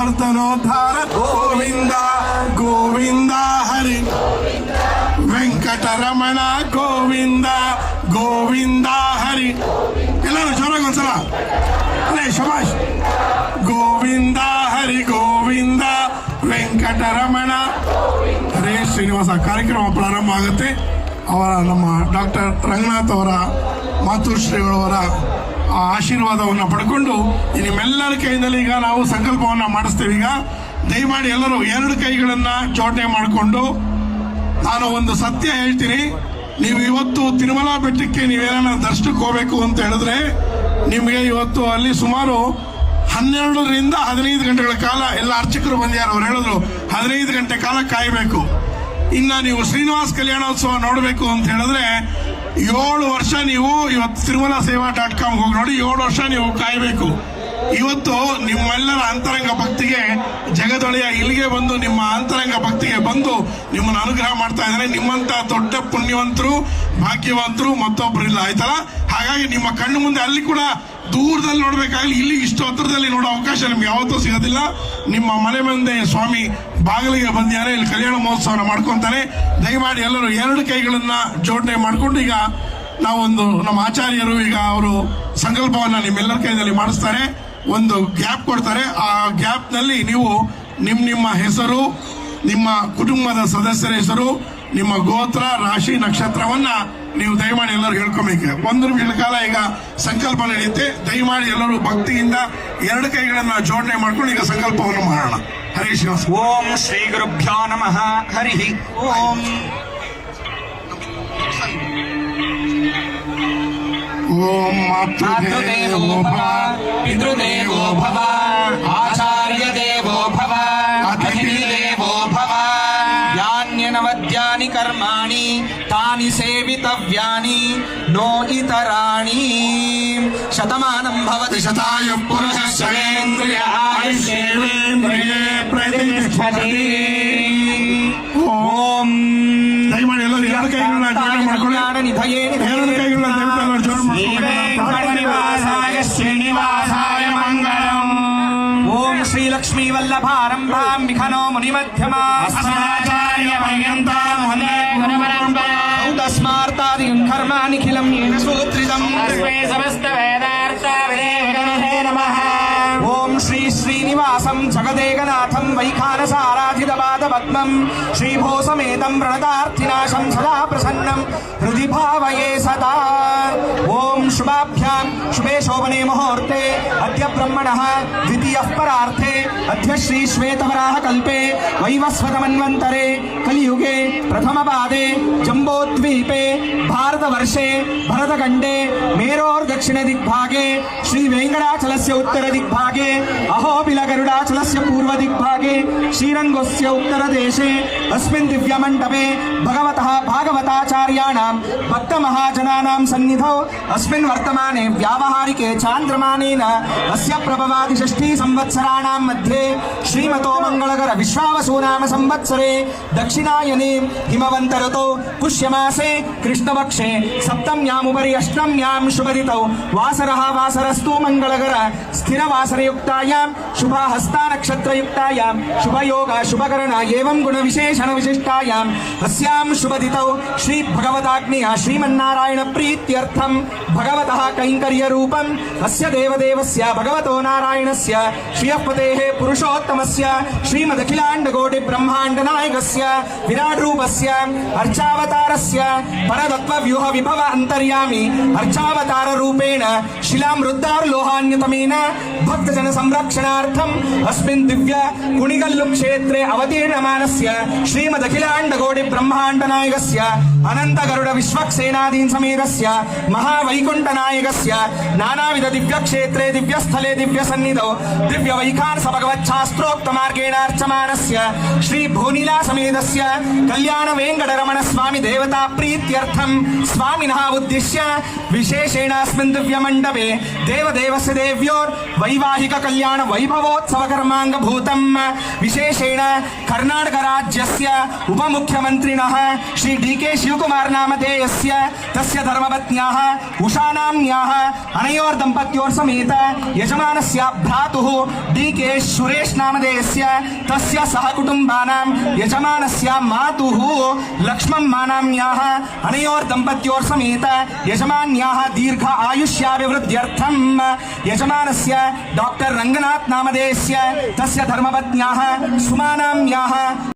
ಜನಾರ್ದನೋದ್ಧಾರ ಗೋವಿಂದ ಗೋವಿಂದ ಹರಿ ವೆಂಕಟರಮಣ ಗೋವಿಂದ ಗೋವಿಂದ ಹರಿ. ಎಲ್ಲರೂ ಜೋರಾಗಿ ಒಂದ್ಸಲ ಅಲ್ಲೇ ಶಬಾಷ್. ಗೋವಿಂದ ಹರಿ ಗೋವಿಂದ ವೆಂಕಟರಮಣ ಹರೇ ಶ್ರೀನಿವಾಸ. ಕಾರ್ಯಕ್ರಮ ಪ್ರಾರಂಭ ಆಗುತ್ತೆ. ಅವರ ನಮ್ಮ ಡಾಕ್ಟರ್ ರಂಗನಾಥ್ ಅವರ ಮಾತುಶ್ರೀಗಳವರ ಆಶೀರ್ವಾದವನ್ನು ಪಡ್ಕೊಂಡು ನಿಮ್ಮೆಲ್ಲರ ಕೈಯಲ್ಲಿ ಈಗ ನಾವು ಸಂಕಲ್ಪವನ್ನು ಮಾಡಿಸ್ತೇವೆ. ಈಗ ದಯಮಾಡಿ ಎಲ್ಲರೂ ಎರಡು ಕೈಗಳನ್ನ ಜೋಡಣೆ ಮಾಡಿಕೊಂಡು ನಾನು ಒಂದು ಸತ್ಯ ಹೇಳ್ತೀನಿ. ನೀವು ಇವತ್ತು ತಿರುಮಲ ಬೆಟ್ಟಕ್ಕೆ ನೀವೇನ ದರ್ಶನಕ್ಕೆ ಹೋಗ್ಬೇಕು ಅಂತ ಹೇಳಿದ್ರೆ ನಿಮಗೆ ಇವತ್ತು ಅಲ್ಲಿ ಸುಮಾರು 12ರಿಂದ 15 ಗಂಟೆಗಳ ಕಾಲ ಎಲ್ಲ ಅರ್ಚಕರು ಬಂದ್ಯಾರು. ಅವ್ರು ಹೇಳಿದ್ರು 15 ಗಂಟೆ ಕಾಲ ಕಾಯಬೇಕು. ಇನ್ನ ನೀವು ಶ್ರೀನಿವಾಸ ಕಲ್ಯಾಣೋತ್ಸವ ನೋಡಬೇಕು ಅಂತ ಹೇಳಿದ್ರೆ 7 ವರ್ಷ ನೀವು ಇವತ್ತು ತಿರುಮಲ ಸೇವಾ .com ಹೋಗಿ ನೋಡಿ. 7 ವರ್ಷ ನೀವು ಕಾಯಬೇಕು. ಇವತ್ತು ನಿಮ್ಮೆಲ್ಲರ ಅಂತರಂಗ ಭಕ್ತಿಗೆ ಜಗದೊಳೆಯ ಇಲ್ಲಿಗೆ ಬಂದು ನಿಮ್ಮ ಅಂತರಂಗ ಭಕ್ತಿಗೆ ಬಂದು ನಿಮ್ಮನ್ನು ಅನುಗ್ರಹ ಮಾಡ್ತಾ ಇದ್ದಾರೆ. ನಿಮ್ಮಂತ ದೊಡ್ಡ ಪುಣ್ಯವಂತರು ಭಾಗ್ಯವಂತರು ಮತ್ತೊಬ್ರು ಇಲ್ಲ, ಆಯ್ತಲ್ಲ. ಹಾಗಾಗಿ ನಿಮ್ಮ ಕಣ್ಣು ಮುಂದೆ ಅಲ್ಲಿ ಕೂಡ ದೂರದಲ್ಲಿ ನೋಡ್ಬೇಕಾಗಲಿ, ಇಲ್ಲಿ ಇಷ್ಟು ಹತ್ರದಲ್ಲಿ ನೋಡೋ ಅವಕಾಶ ನಿಮ್ಗೆ ಯಾವತ್ತೂ ಸಿಗೋದಿಲ್ಲ. ನಿಮ್ಮ ಮನೆ ಮುಂದೆ ಸ್ವಾಮಿ ಬಾಗಿಲಿಗೆ ಬಂದಿದ್ದಾರೆ. ಇಲ್ಲಿ ಕಲ್ಯಾಣ ಮಹೋತ್ಸವನ ಮಾಡ್ಕೊಂತಾರೆ. ದಯಮಾಡಿ ಎಲ್ಲರೂ ಎರಡು ಕೈಗಳನ್ನ ಜೋಡಣೆ ಮಾಡ್ಕೊಂಡು ಈಗ ನಾವೊಂದು ನಮ್ಮ ಆಚಾರ್ಯರು ಈಗ ಅವರು ಸಂಕಲ್ಪವನ್ನ ನಿಮ್ಮೆಲ್ಲರ ಕೈಯಲ್ಲಿ ಮಾಡಿಸ್ತಾರೆ. ಒಂದು ಗ್ಯಾಪ್ ಕೊಡ್ತಾರೆ. ಆ ಗ್ಯಾಪ್ ನಲ್ಲಿ ನೀವು ನಿಮ್ಮ ಹೆಸರು, ನಿಮ್ಮ ಕುಟುಂಬದ ಸದಸ್ಯರ ಹೆಸರು, ನಿಮ್ಮ ಗೋತ್ರ, ರಾಶಿ, ನಕ್ಷತ್ರವನ್ನ ನೀವು ದಯಮಾಡಿ ಎಲ್ಲರೂ ಹೇಳ್ಕೊಬೇಕು. 1 ನಿಮಿಷದ ಕಾಲ ಈಗ ಸಂಕಲ್ಪ ನಡೆಯುತ್ತೆ. ದಯಮಾಡಿ ಎಲ್ಲರೂ ಭಕ್ತಿಯಿಂದ ಎರಡು ಕೈಗಳನ್ನ ಜೋಡಣೆ ಮಾಡ್ಕೊಂಡು ಈಗ ಸಂಕಲ್ಪವನ್ನು ಮಾಡೋಣ. ಹರೇ ಶ್ರೀನಿವಾಸ. ಓಂ ಶ್ರೀ ಗುರುಭ್ಯೋ ನಮಃ. ಹರಿ ಓಂ. ಓಂ ಮಾತೃದೇವೋ ಭವ ಪಿತೃದೇವೋ ಭವ ಆಚಾರ್ಯ ದೇವೋ ಭವ ಅತಿಥಿ ದೇವೋ ಭವ. ಯಾನ್ಯನವದ್ಯಾನಿ ಕರ್ಮಾಣಿ ತಾನಿ ಸೇವಿತವ್ಯಾನಿ ನೋ ಇತರಾಣಿ. ಶತಮಾನಂ ಭವತಿ ಶತಾಯುಃ ಪುರುಷಶ್ಚೇಂದ್ರಿಯ ಆಯುಷ್ಯೇಂದ್ರಿಯೇ ಪ್ರತಿಷ್ಠತಿ. ಓಂ. ದಯಮಾಡಿ ಎಲ್ಲರೂ ಎರಡು ಕೈಗಳನ್ನ ಜೋಡಣೆ ಮಾಡ್ಕೊಳ್ಳಿ. ಎರಡು ಕೈಗಳನ್ನ ಶ್ರೀನಿವಾಸಾಯ ಶ್ರೀನಿವಾಸಾಯ ಮಂಗಳಂ. ಓಂ ಶ್ರೀ ಲಕ್ಷ್ಮೀ ವಲ್ಲಭಾರಂಭಾಂ ವಿಘ್ನೋ ಮುನಿಮಧ್ಯಮಾಚಾರ್ಯ ಪರ್ಯಂತಾಂ ವಂದೇ ಗುರುಪರಂಪರಾಂ. ತಸ್ಮಾರ್ತಾದಿಗಂ ಕರ್ಮಾನಿಖಿಲಂ ಯೇನ ಸೂತ್ರಿತಂ ತಸ್ಮೈ ಸಮಸ್ತ ವೇದಾರ್ಥ ವಿದೇವಗಣೇ ನಮಃ. ಓಂ ಶ್ರೀ ಶ್ರೀನಿವಾಸಂ ಜಗದೇಕನಾಥಂ ವೈಖಾನಸಾರಾಧಿತಪಾದಪದ್ಮಂ ಶ್ರೀಭೋ ಸಮೇತಂ ಪ್ರಣತಾರ್ಥಿನಾಶಂ ಸದಾ ಪ್ರಸನ್ನಂ ಹೃದಿ ಭಾವಯೇ ಸದಾ. ಓಂ ಶುಭಾಭ್ಯಾಂ ಶುಭೇ ಶೋಭನೆ ಮುಹೂರ್ತೆ ಅದ್ಯ ಬ್ರಹ್ಮಣಃ ದ್ವಿತೀಯಃ ಪರಾರ್ಥೆ ಅದ್ಯ ಶ್ರೀ ಶ್ವೇತವರಾಹ ಕಲ್ಪೆ ವೈವಸ್ವತ ಮನ್ವಂತರೆ ಕಲಿಯುಗೆ ಪ್ರಥಮ ಪಾದೆ ಜಂಬೋದ್ವೀಪೆ ಭಾರತವರ್ಷೆ ಭರತಖಂಡೆ ಮೇರೋರ್ ದಕ್ಷಿಣ ದಿಗ್ಭಾಗೆ ಶ್ರೀ ವೆಂಕಟಾಚಲಸ್ಯ ಉತ್ತರ ದಿಗ್ಭಾಗೆ ಅಹೋಬಿಲ ಗರುಡಾಚಲಸ್ಯ ಪೂರ್ವ ದಿಗ್ಭಾಗೆ ಶ್ರೀರಂಗಸ್ಯ ಉತ್ತರ ದೇಶೆ अस्मिन् दिव्यमण्डपे भगवतः भागवताचार्याणां भक्तमहाजनानां सन्निधौ अस्मिन् वर्तमाने व्यावहारिके चान्द्रमानेन अस्य प्रभवादि 6 संवत्सराणां मध्ये श्रीमतो मंगलकर विश्वावसु नाम संवत्सरे दक्षिणायने हिमवन्त ऋतौ पुष्यमासे कृष्णपक्षे सप्तम्यामुपरि अष्टम्यां शुभदितौ वासरः वासरस्तु मंगलकर स्थिरवासरयुक्तायां शुभहस्ता नक्षत्रयुक्तायां शुभयोग शुभकरण एवं गुणविशेषण विशिष्टायां अस्यां शुभदितौ श्री भगवताग्निः श्रीमन्नारायण प्रीत्यर्थं भगवतः कैंकर्य रूपम् अस्य देवदेवस्य भगवतो नारायणस्य श्रियपतेः पुरुषोत्तमस्य श्रीमदखिलाण्डकोटि ब्रह्माण्ड नायकस्य विराट रूपस्य अर्चावतारस्य परतत्व व्यूह विभव अंतर्यामी अर्चावतार रूपेण शिलामृद्दार्लोहान्यतमेन भक्तजन संरक्षणार्थम् अस्मिन् दिव्य कुणिगल्लु क्षेत्रे अवतीर्णमानस्य श्रीमदखिलाण्डकोटि ब्रह्माण्ड नायकस्य अनंत गरुड विश्वक्सेनादीन समेतस्य महावैकुंठ नायकस्य नानाविध दिव्य क्षेत्रे दिव्य स्थले दिव्य सन्निधौ दिव्य वैखानस भगवच्छास्त्रोक्त मार्गेण अर्चमानस्य श्री भूनीला समेतस्य कल्याण वेंकटरमण स्वामी देवता प्रीत्यर्थं स्वामिनः उद्दिश्य विशेषेण अस्मिन् दिव्य मंडपे देवदेवस्य देव्यो उभयोर वैवाहिक कल्याण वैभवोत्सव कर्मांगभूतं विशेषेण कर्नाटक राज्यस्य उपमुख्यमन्त्रिणः श्री DK शिवकुमार नामधेयस्य तस्य धर्मपत्न्याः उषानाम्न्याः अनयोर दम्पत्योर समेत यजमानस्य भ्रातुः DK सुरेश नामधेयस्य तस्य सहकुटुम्बानां यजमानस्य मातुः लक्ष्मम्मा नाम्न्याः अनयोर दम्पत्योर समेत यजमान्याः दीर्घ आयुष्याभिवृद्ध्यर्थं यजमानस्य डॉक्टर रंगनाथ नामधेयस्य तस्य धर्मपत्न्याः सुमानाम्न्याः